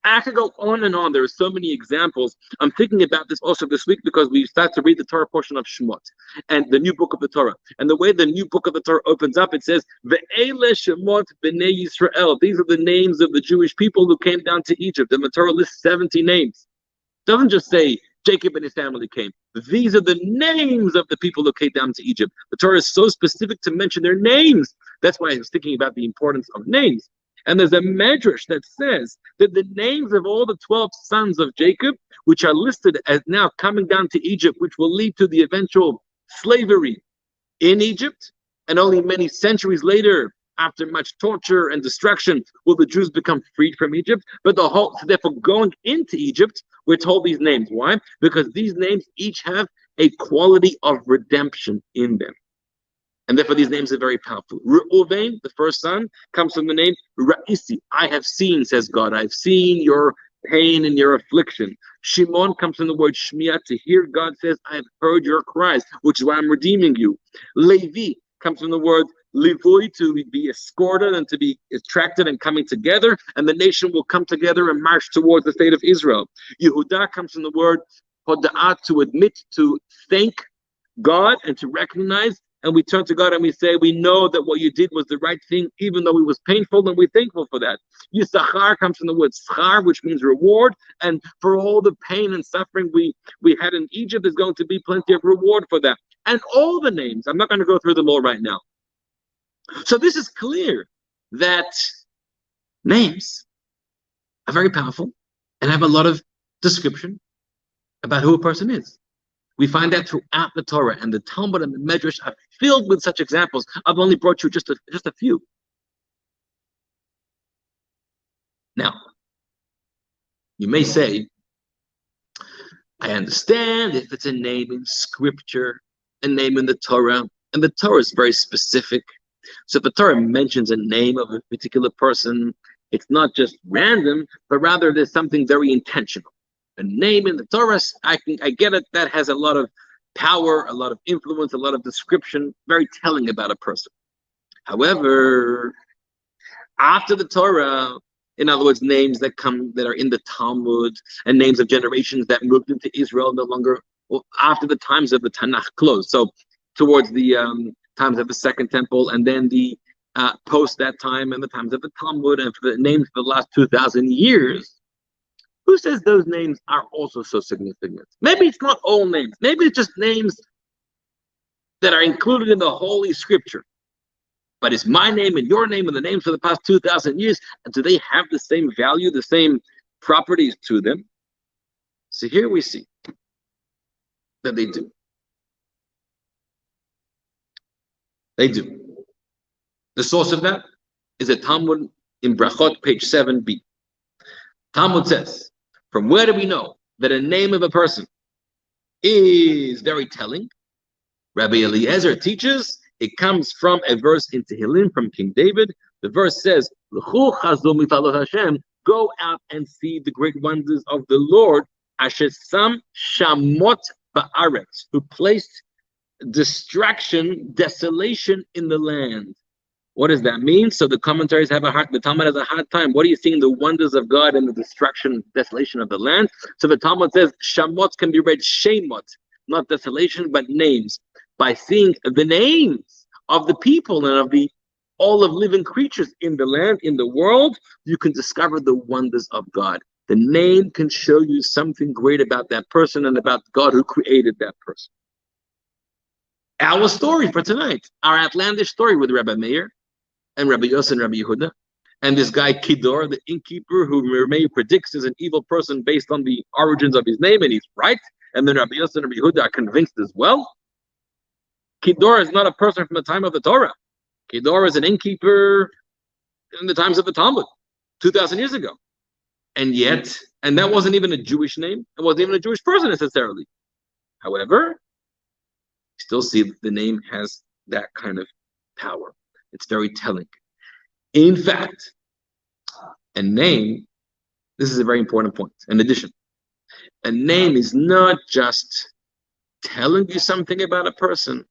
I could go on and on. There are so many examples. I'm thinking about this also this week because we start to read the Torah portion of Shemot and the new book of the Torah. And the way the new book of the Torah opens up, it says, Ve'ele Shemot B'nei Yisrael. These are the names of the Jewish people who came down to Egypt. And the Torah lists 70 names. It doesn't just say Jacob and his family came. These are the names of the people who came down to Egypt. The Torah is so specific to mention their names. That's why I was thinking about the importance of names. And there's a medrash that says that the names of all the 12 sons of Jacob, which are listed as now coming down to Egypt, which will lead to the eventual slavery in Egypt, and only many centuries later, after much torture and destruction, will the Jews become freed from Egypt. But therefore, going into Egypt, we're told these names. Why? Because these names each have a quality of redemption in them. And therefore, these names are very powerful. Reuven, the first son, comes from the name Ra'isi. I have seen, says God. I've seen your pain and your affliction. Shimon comes from the word Shmiya, to hear. God says, I have heard your cries, which is why I'm redeeming you. Levi comes from the word Livui, to be escorted and to be attracted and coming together. And the nation will come together and march towards the state of Israel. Yehudah comes from the word Hoda'ah, to admit, to thank God and to recognize. And we turn to God and we say, we know that what you did was the right thing, even though it was painful, and we're thankful for that. Yisachar comes from the word schar, which means reward. And for all the pain and suffering we had in Egypt, there's going to be plenty of reward for that. And all the names, I'm not going to go through them all right now. So this is clear that names are very powerful and have a lot of description about who a person is. We find that throughout the Torah, and the Talmud and the Medrash are filled with such examples. I've only brought you just a few. Now, you may say, I understand if it's a name in Scripture, a name in the Torah, and the Torah is very specific. So if the Torah mentions a name of a particular person, it's not just random, but rather there's something very intentional. A name in the Torah, I get it, that has a lot of power, a lot of influence, a lot of description, very telling about a person. However, after the Torah, in other words, names that are in the Talmud, and names of generations that moved into Israel no longer, after the times of the Tanakh closed, so towards the times of the Second Temple, and then the post that time, and the times of the Talmud, and for the names for the last 2,000 years, who says those names are also so significant? Maybe it's not all names. Maybe it's just names that are included in the Holy Scripture. But it's my name and your name and the names for the past 2,000 years. And do they have the same value, the same properties to them? So here we see that they do. They do. The source of that is a Talmud in Brachot, page 7b. Talmud says, from where do we know that a name of a person is very telling? Rabbi Eliezer teaches it comes from a verse in Tehillim from King David. The verse says, go out and see the great wonders of the Lord, Asher Sam Shamot Ba'aretz, who placed distraction, desolation in the land. What does that mean? So the commentaries the Talmud has a hard time. What are you seeing? The wonders of God and the destruction, desolation of the land. So the Talmud says Shamot can be read Shemot, not desolation, but names. By seeing the names of the people and of all of living creatures in the land, in the world, you can discover the wonders of God. The name can show you something great about that person and about God who created that person. Our story for tonight, our outlandish story with Rabbi Meir and Rabbi Yossi and Rabbi Yehuda, And this guy Kidor, the innkeeper, who Meir predicts is an evil person based on the origins of his name, and he's right. And then Rabbi Yosef and Rabbi Yehuda are convinced as well. Kidor is not a person from the time of the Torah. Kidor is an innkeeper in the times of the Talmud, 2,000 years ago. And yet, and that wasn't even a Jewish name. It wasn't even a Jewish person necessarily. However, you still see that the name has that kind of power. It's very telling. In fact, a name, this is a very important point. In addition, a name is not just telling you something about a person.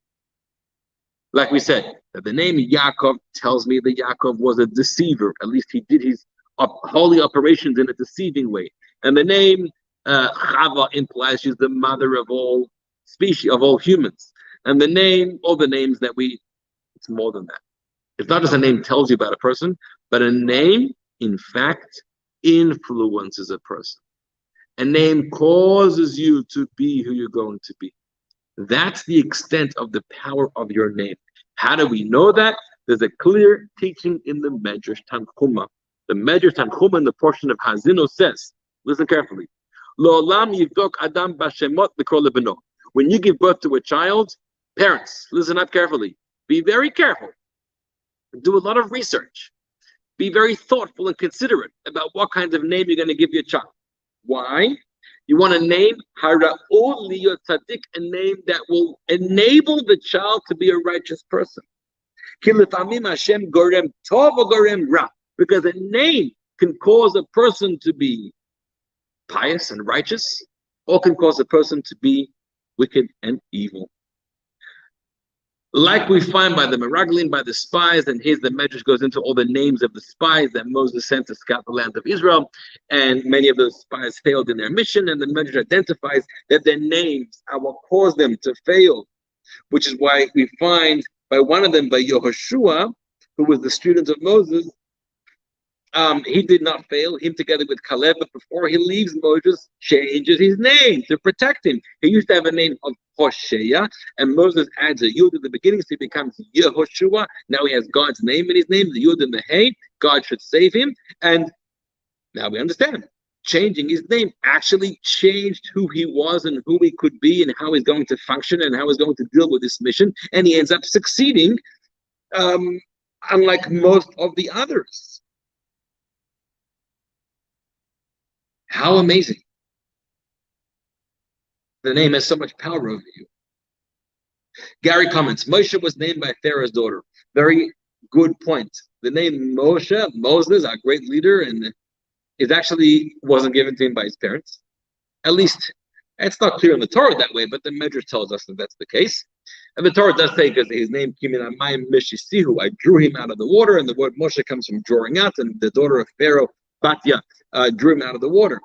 Like we said, that the name Yaakov tells me that Yaakov was a deceiver. At least he did his holy operations in a deceiving way. And the name Chava implies she's the mother of all species, of all humans. And the name, all the names that it's more than that. It's not just a name tells you about a person, but a name, in fact, influences a person. A name causes you to be who you're going to be. That's the extent of the power of your name. How do we know that? There's a clear teaching in the Medrash Tanchuma. The Medrash Tanchuma in the portion of Hazino says, listen carefully, Lo'olam yivdok adam b'shemot l'kol lebeno. When you give birth to a child, parents, listen up carefully. Be very careful. Do a lot of research. Be very thoughtful and considerate about what kind of name you're going to give your child. Why? You want to name Hara'ul Liyot Tzaddik, a name that will enable the child to be a righteous person. Ki lefamim Hashem gorem tov or gorem ra, because a name can cause a person to be pious and righteous, or can cause a person to be wicked and evil. Like we find by the Meraglim, by the spies, and here's the Medrash goes into all the names of the spies that Moses sent to scout the land of Israel, and many of those spies failed in their mission, and the Medrash identifies that their names are what caused them to fail, which is why we find by one of them, by Yehoshua, who was the student of Moses, he did not fail, him together with Caleb, but before he leaves, Moses changes his name to protect him. He used to have a name of Hoshea, and Moses adds a Yud at the beginning, so he becomes Yehoshua. Now he has God's name in his name, the Yud and the Hey. God should save him, and now we understand. Changing his name actually changed who he was and who he could be and how he's going to function and how he's going to deal with this mission, and he ends up succeeding, unlike most of the others. How amazing. The name has so much power over you. Gary comments, Moshe was named by Pharaoh's daughter. Very good point. The name Moshe, Moses, our great leader, and it actually wasn't given to him by his parents. At least, it's not clear in the Torah that way, but the Medrash tells us that that's the case. And the Torah does say, because his name, Kimin Amayim Mishisihu, I drew him out of the water, and the word Moshe comes from drawing out, and the daughter of Pharaoh, Batya, drew him out of the water.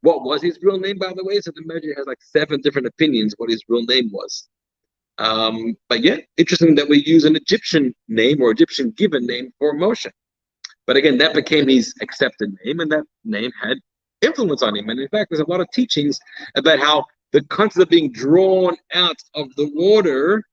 What was his real name, by the way? So the Medrash has like 7 different opinions what his real name was. But yeah, interesting that we use an Egyptian name or Egyptian given name for Moshe. But again, that became his accepted name, and that name had influence on him. And in fact, there's a lot of teachings about how the concept of being drawn out of the water,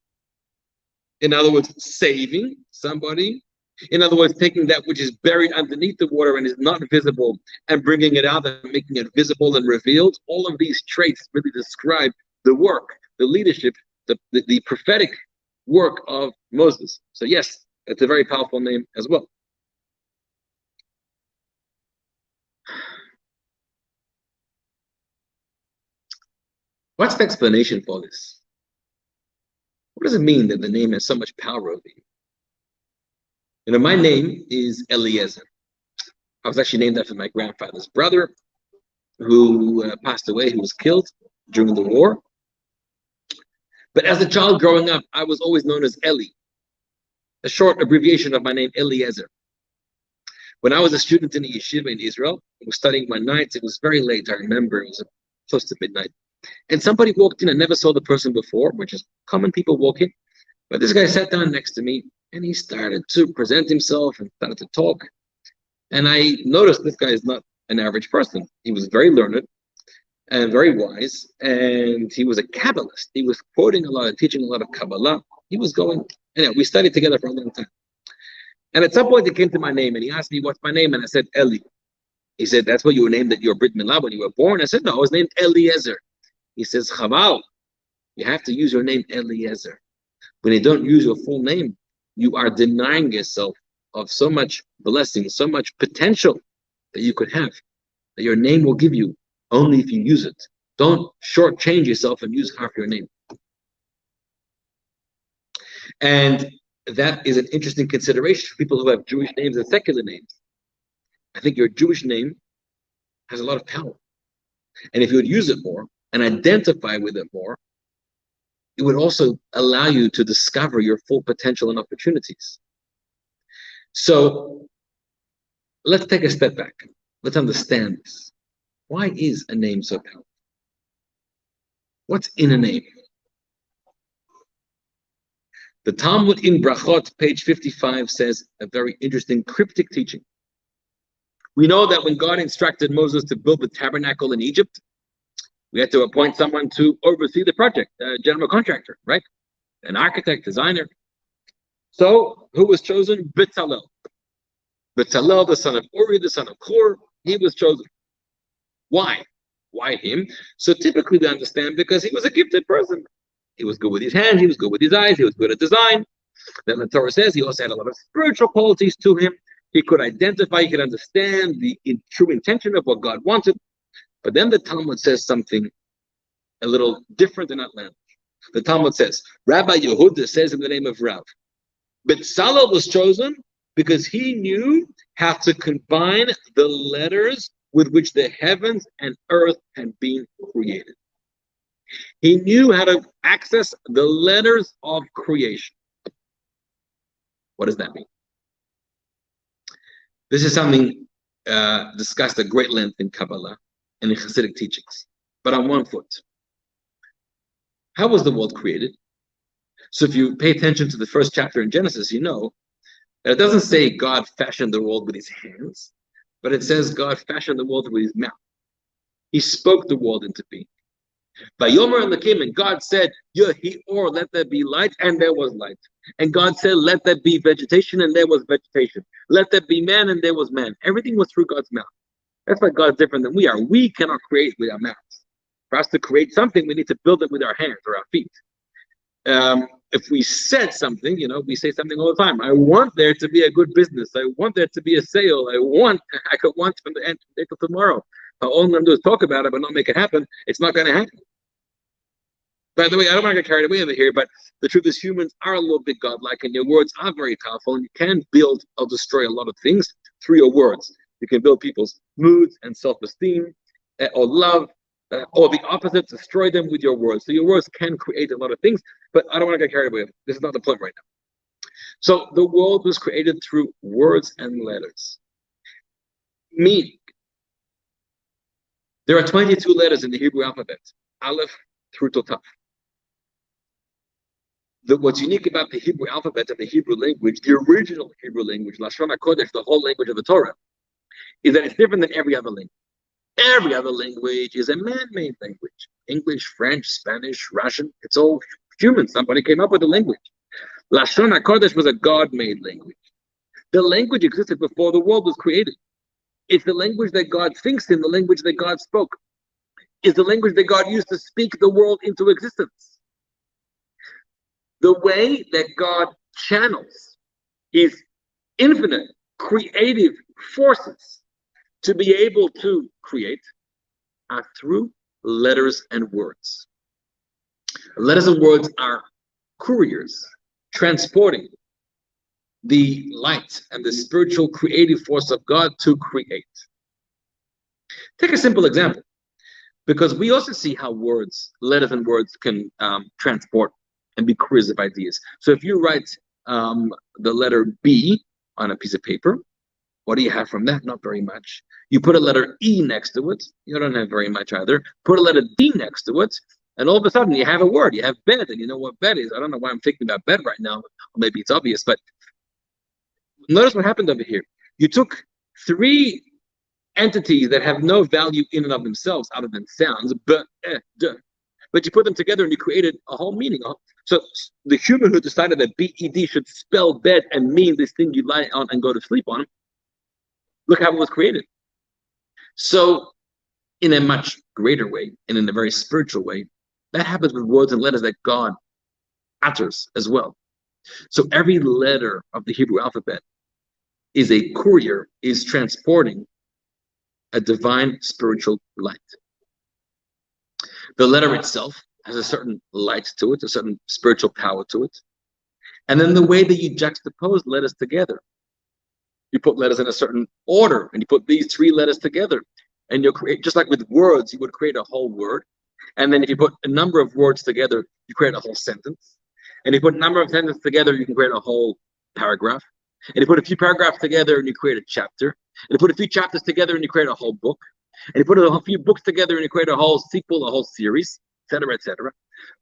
in other words, saving somebody, in other words, taking that which is buried underneath the water and is not visible and bringing it out and making it visible and revealed. All of these traits really describe the work, the leadership, the prophetic work of Moses. So yes, it's a very powerful name as well. What's the explanation for this? What does it mean that the name has so much power over you? You know, my name is Eliezer. I was actually named after my grandfather's brother, who passed away, who was killed during the war. But as a child growing up, I was always known as Eli, a short abbreviation of my name, Eliezer. When I was a student in the yeshiva in Israel, I was studying one night. It was very late, I remember. It was close to midnight. And somebody walked in. I never saw the person before, which is common people walking. But this guy sat down next to me, and he started to present himself and started to talk. And I noticed this guy is not an average person. He was very learned and very wise, and he was a Kabbalist. He was quoting a lot, teaching a lot of Kabbalah. He was going, we studied together for a long time. And at some point, he came to my name and he asked me, "What's my name?" And I said, Eli. He said, "That's what you were named at your Brit Milah when you were born." I said, "No, I was named Eliezer." He says, "Chaval, you have to use your name Eliezer. When you don't use your full name, you are denying yourself of so much blessing, so much potential that you could have, that your name will give you only if you use it. Don't shortchange yourself and use half your name." And that is an interesting consideration for people who have Jewish names and secular names. I think your Jewish name has a lot of power. And if you would use it more and identify with it more, it would also allow you to discover your full potential and opportunities. So let's take a step back. Let's understand this. Why is a name so powerful? What's in a name? The Talmud in Brachot, page 55, says a very interesting cryptic teaching. We know that when God instructed Moses to build the tabernacle in Egypt, we had to appoint someone to oversee the project, a general contractor, right? An architect, designer. So who was chosen? Bezalel. Bezalel, the son of Uri, the son of Hur, he was chosen. Why? Why him? So typically we understand because he was a gifted person. He was good with his hands, he was good with his eyes, he was good at design. Then the Torah says he also had a lot of spiritual qualities to him. He could identify, he could understand the true intention of what God wanted. But then the Talmud says something a little different and outlandish. The Talmud says, Rabbi Yehuda says in the name of Rav, Bezalel was chosen because he knew how to combine the letters with which the heavens and earth had been created. He knew how to access the letters of creation. What does that mean? This is something discussed at great length in Kabbalah and in Hasidic teachings. But on one foot, how was the world created? So if you pay attention to the first chapter in Genesis, you know that it doesn't say God fashioned the world with his hands, but it says God fashioned the world with his mouth. He spoke the world into being. Vayomer Elokim, and God said, Yehi-or, let there be light, and there was light. And God said, let there be vegetation, and there was vegetation. Let there be man, and there was man. Everything was through God's mouth. That's why God's different than we are. We cannot create with our mouths. For us to create something, we need to build it with our hands or our feet. If we said something, we say something all the time. I want there to be a good business. I want there to be a sale. I could want from the end till tomorrow. All I'm going to do is talk about it, but not make it happen. It's not going to happen. By the way, I don't want to get carried away over here, but the truth is humans are a little bit godlike, and your words are very powerful, and you can build or destroy a lot of things through your words. You can build people's moods and self-esteem or love, or the opposite, destroy them with your words. So your words can create a lot of things, but I don't want to get carried away. This is not the point right now. So the world was created through words and letters. Meaning, there are 22 letters in the Hebrew alphabet, Aleph through to Tav. What's unique about the Hebrew alphabet and the Hebrew language, the original Hebrew language, Lashon HaKodesh, the whole language of the Torah, is that it's different than every other language. Every other language is a man-made language. English, French, Spanish, Russian, it's all human. Somebody came up with a language. Lashon HaKodesh was a God-made language. The language existed before the world was created. It's the language that God thinks in, the language that God spoke. It's the language that God used to speak the world into existence. The way that God channels his infinite creative forces to be able to create are through letters and words. Letters and words are couriers transporting the light and the spiritual creative force of God to create. Take a simple example, because we also see how letters and words can transport and be couriers of ideas. So if you write the letter B on a piece of paper, what do you have from that? Not very much. You put a letter E next to it, you don't have very much either. Put a letter D next to it, and all of a sudden you have a word. You have bed, and you know what bed is. I don't know why I'm thinking about bed right now. Or maybe it's obvious, but notice what happened over here. You took three entities that have no value in and of themselves other than sounds, but you put them together and you created a whole meaning, So the human who decided that BED should spell bed and mean this thing you lie on and go to sleep on, look how it was created. So in a much greater way, and in a very spiritual way, that happens with words and letters that God utters as well. So every letter of the Hebrew alphabet is a courier, is transporting a divine spiritual light. The letter itself has a certain light to it, a certain spiritual power to it. And then the way that you juxtapose letters together, you put letters in a certain order, and you put these three letters together, and you'll create, just like with words, you would create a whole word. And then if you put a number of words together, you create a whole sentence. And if you put a number of sentences together, you can create a whole paragraph. And you put a few paragraphs together and you create a chapter. And you put a few chapters together and you create a whole book. And you put a few books together and you create a whole sequel, a whole series, etc., etc.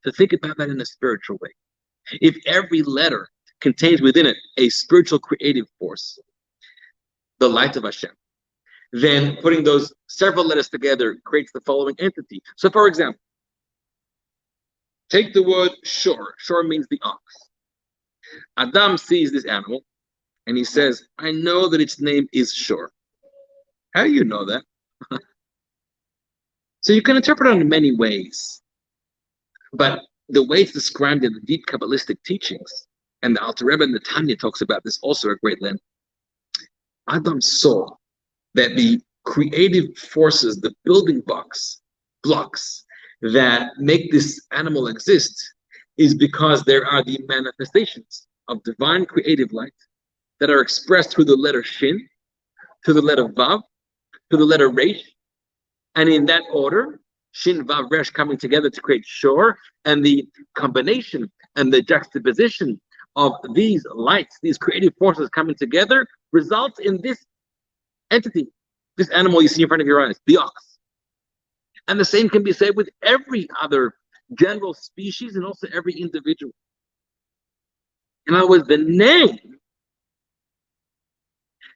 So think about that in a spiritual way. If every letter contains within it a spiritual creative force, the light of Hashem, then putting those several letters together creates the following entity. So for example, take the word shor. Shor means the ox. Adam sees this animal and he says, I know that its name is Shor. How do you know that? So you can interpret it in many ways. But the way it's described in the deep Kabbalistic teachings, and the Alter Rebbe and the Tanya talks about this also at great length, Adam saw that the creative forces, the building blocks that make this animal exist is because there are the manifestations of divine creative light that are expressed through the letter Shin, through the letter Vav, through the letter Resh, and in that order, Shin, Vav, Resh coming together to create Shor, and the combination and the juxtaposition of these lights, these creative forces coming together, results in this entity, this animal you see in front of your eyes, the ox. And the same can be said with every other general species and also every individual. In other words, the name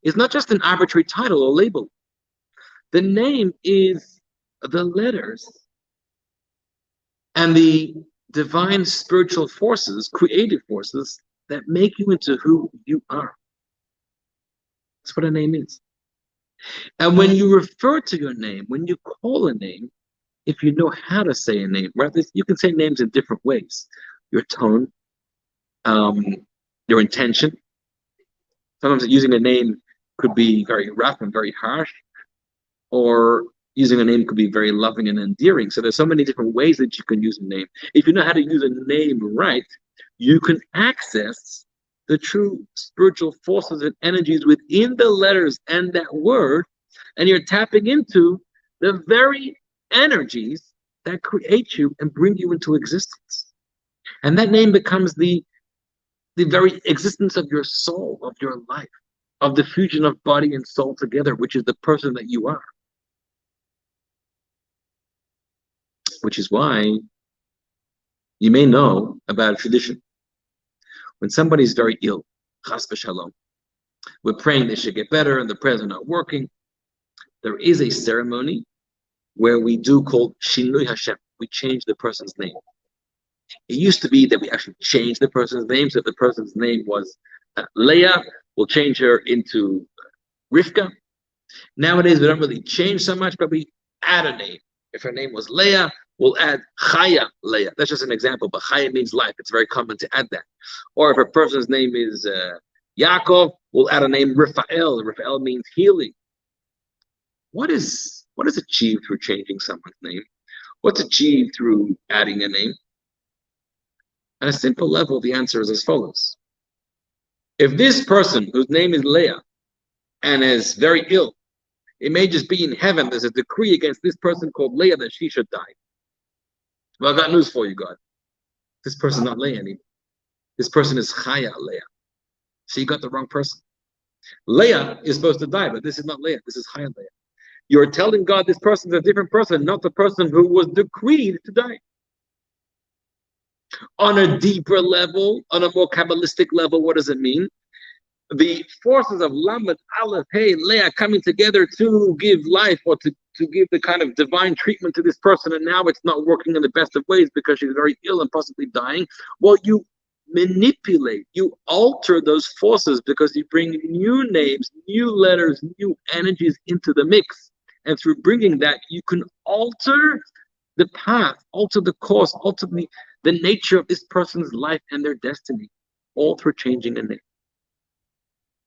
is not just an arbitrary title or label. The name is the letters and the divine spiritual forces, creative forces, that make you into who you are. That's what a name is. And when you refer to your name, when you call a name, if you know how to say a name, right? You can say names in different ways. Your tone, your intention. Sometimes using a name could be very rough and very harsh, or using a name could be very loving and endearing. So there's so many different ways that you can use a name. If you know how to use a name right, you can access the true spiritual forces and energies within the letters and that word, and you're tapping into the very energies that create you and bring you into existence. And that name becomes the very existence of your soul, of your life, of the fusion of body and soul together, which is the person that you are. Which is why you may know about a tradition. When somebody's very ill, chas v'shalom, we're praying they should get better and the prayers are not working. There is a ceremony where we do called Shinui Hashem. We change the person's name. It used to be that we actually changed the person's name. So if the person's name was Leah, we'll change her into Rivka. Nowadays, we don't really change so much, but we add a name. If her name was Leah, we'll add Chaya Leah. That's just an example, but Chaya means life. It's very common to add that. Or if a person's name is Yaakov, we'll add a name Raphael. Raphael means healing. What is achieved through changing someone's name? What's achieved through adding a name? At a simple level, the answer is as follows. If this person whose name is Leah and is very ill, it may just be in heaven, there's a decree against this person called Leah that she should die. Well, I got news for you, God. This person is not Leah anymore. This person is Chaya Leah. So you got the wrong person. Leah is supposed to die, but this is not Leah. This is Chaya Leah. You're telling God this person is a different person, not the person who was decreed to die. On a deeper level, on a more Kabbalistic level, what does it mean? The forces of Lamed, Aleph, Hey, Leah coming together to give life or to to give the kind of divine treatment to this person, and now it's not working in the best of ways because she's very ill and possibly dying. Well, you manipulate, you alter those forces because you bring new names, new letters, new energies into the mix. And through bringing that, you can alter the path, alter the course, alter the nature of this person's life and their destiny, all through changing a name.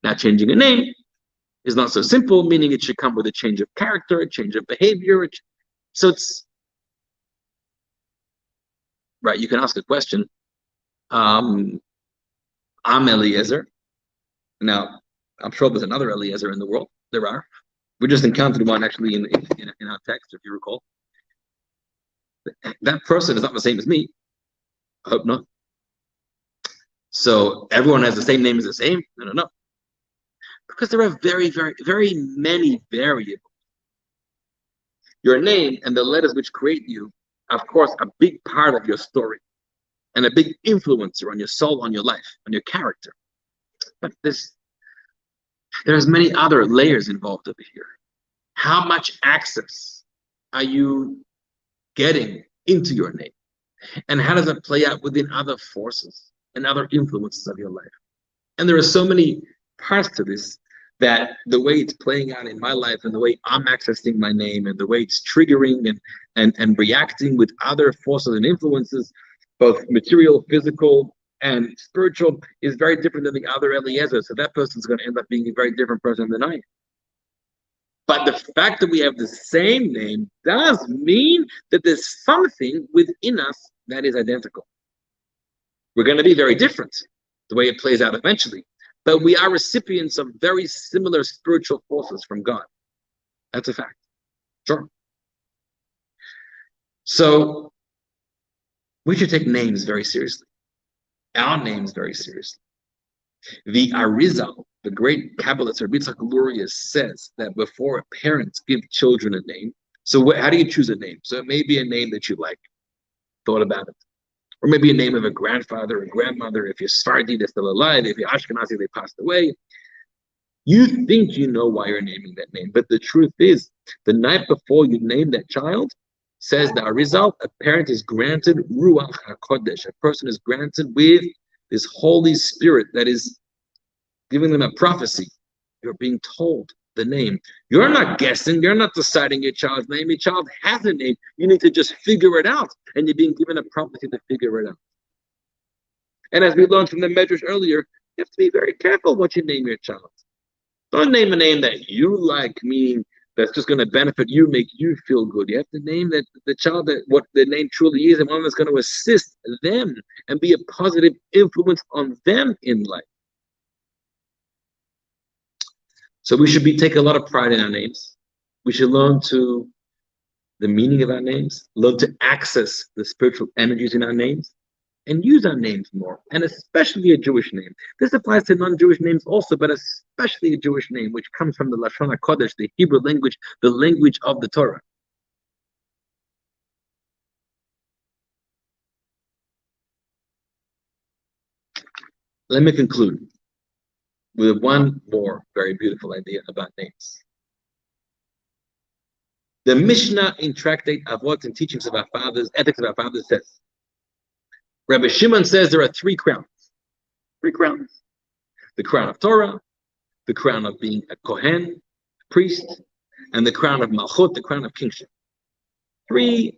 Now, changing a name is not so simple, meaning it should come with a change of character, a change of behavior. So it's, right, you can ask a question. I'm Eliezer. Now, I'm sure there's another Eliezer in the world. There are. We just encountered one actually in our text, if you recall. That person is not the same as me. I hope not. So everyone has the same name as the same? No. Because there are very, very, very many variables. Your name and the letters which create you are, of course, a big part of your story and a big influencer on your soul, on your life, on your character. But there's many other layers involved over here. How much access are you getting into your name? And how does it play out within other forces and other influences of your life? And there are so many parts to this that the way it's playing out in my life and the way I'm accessing my name and the way it's triggering and reacting with other forces and influences, both material, physical, and spiritual, is very different than the other Eliezer. So that person's going to end up being a very different person than I am. But the fact that we have the same name does mean that there's something within us that is identical. We're going to be very different, the way it plays out eventually. But we are recipients of very similar spiritual forces from God. That's a fact. Sure. So we should take names very seriously. Our names very seriously. The Arizal, the great Kabbalist Rabbi Yitzchak Luria, says that before parents give children a name, so how do you choose a name? So it may be a name that you like, thought about it. Or maybe a name of a grandfather or grandmother. If you're Sephardi, they're still alive. If you're Ashkenazi, they passed away. You think you know why you're naming that name. But the truth is, the night before you name that child, says the Arizal, a parent is granted Ruach HaKodesh. A person is granted with this Holy Spirit that is giving them a prophecy. You're being told the name. You're not guessing. You're not deciding your child's name. Your child has a name. You need to just figure it out. And you're being given a prophecy to figure it out. And as we learned from the Medrash earlier, you have to be very careful what you name your child. Don't name a name that you like, meaning that's just going to benefit you, make you feel good. You have to name that the child that what the name truly is, and one that's going to assist them and be a positive influence on them in life. So we should take a lot of pride in our names. We should learn the meaning of our names, learn to access the spiritual energies in our names, and use our names more, and especially a Jewish name. This applies to non-Jewish names also, but especially a Jewish name, which comes from the Lashon HaKodesh, the Hebrew language, the language of the Torah. Let me conclude with one more very beautiful idea about names. The Mishnah in Tractate Avot and Teachings of Our Fathers, Ethics of Our Fathers says, Rabbi Shimon says there are three crowns. Three crowns. The crown of Torah, the crown of being a Kohen, priest, and the crown of Malchut, the crown of kingship. Three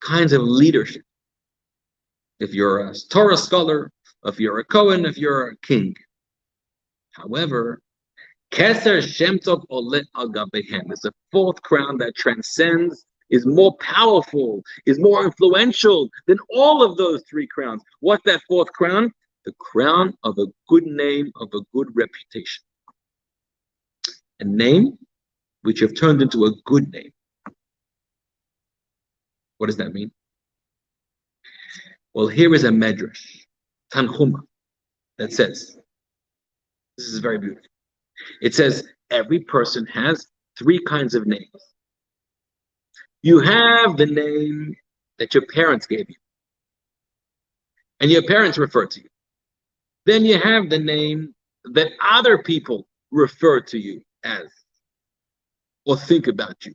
kinds of leadership. If you're a Torah scholar, if you're a Kohen, if you're a king. However, Keser Shem Tov Olet Al Gabehem is a fourth crown that transcends, is more powerful, is more influential than all of those three crowns. What's that fourth crown? The crown of a good name, of a good reputation. A name which you have turned into a good name. What does that mean? Well, here is a medrash, Tanchuma, that says, this is very beautiful. It says, every person has three kinds of names. You have the name that your parents gave you, and your parents refer to you. Then you have the name that other people refer to you as. or think about you.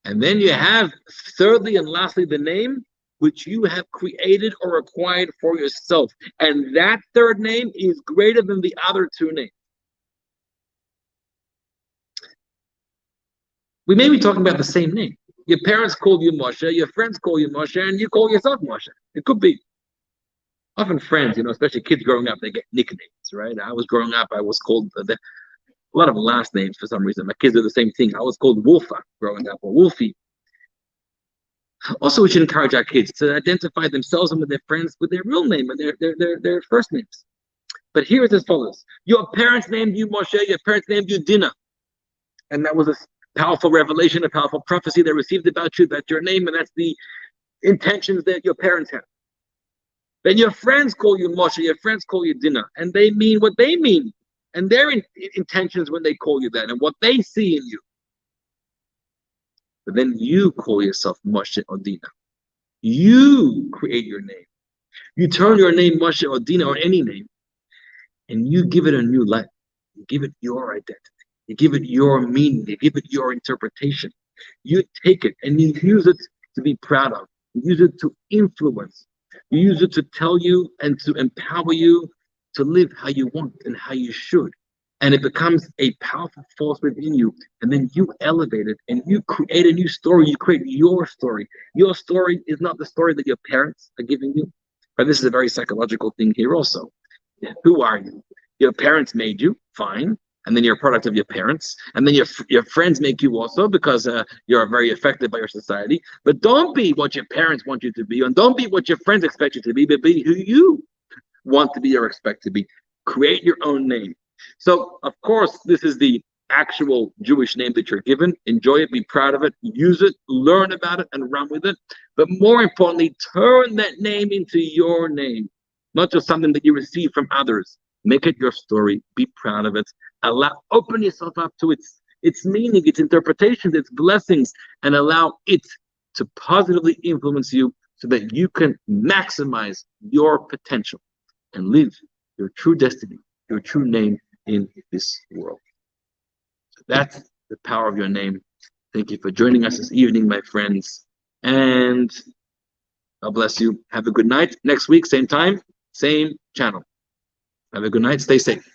And then you have, thirdly and lastly, the name which you have created or acquired for yourself. And that third name is greater than the other two names. We may be talking about the same name. Your parents called you Moshe, your friends call you Moshe, and you call yourself Moshe. It could be. Often friends, especially kids growing up, they get nicknames, right? I was growing up, I was called a lot of last names for some reason. My kids do the same thing. I was called Wolfa growing up, or Wolfie. Also, we should encourage our kids to identify themselves and with their friends with their real name and their first names. But here is as follows. Your parents named you Moshe, your parents named you Dinah. And that was a powerful revelation, a powerful prophecy they received about you, that's your name, and that's the intentions that your parents have. Then your friends call you Moshe, your friends call you Dinah, and they mean what they mean, and their intentions when they call you that, and what they see in you. But then you call yourself Moshe or Dinah. You create your name. You turn your name Moshe or Dinah or any name, and you give it a new life. You give it your identity. You give it your meaning. You give it your interpretation. You take it and you use it to be proud of. You use it to influence. You use it to tell you and to empower you to live how you want and how you should. And it becomes a powerful force within you. And then you elevate it and you create a new story. You create your story. Your story is not the story that your parents are giving you. But this is a very psychological thing here also. Who are you? Your parents made you, fine. And then you're a product of your parents, and then your friends make you also because you're very affected by your society. But don't be what your parents want you to be, and don't be what your friends expect you to be, but be who you want to be or expect to be. Create your own name. So, of course, this is the actual Jewish name that you're given. Enjoy it, be proud of it, use it, learn about it, and run with it. But more importantly, turn that name into your name, not just something that you receive from others. Make it your story, be proud of it. Open yourself up to its meaning, its interpretations, its blessings, and allow it to positively influence you so that you can maximize your potential and live your true destiny, your true name in this world. So that's the power of your name. Thank you for joining us this evening, my friends. And God bless you. Have a good night. Next week, same time, same channel. Have a good night. Stay safe.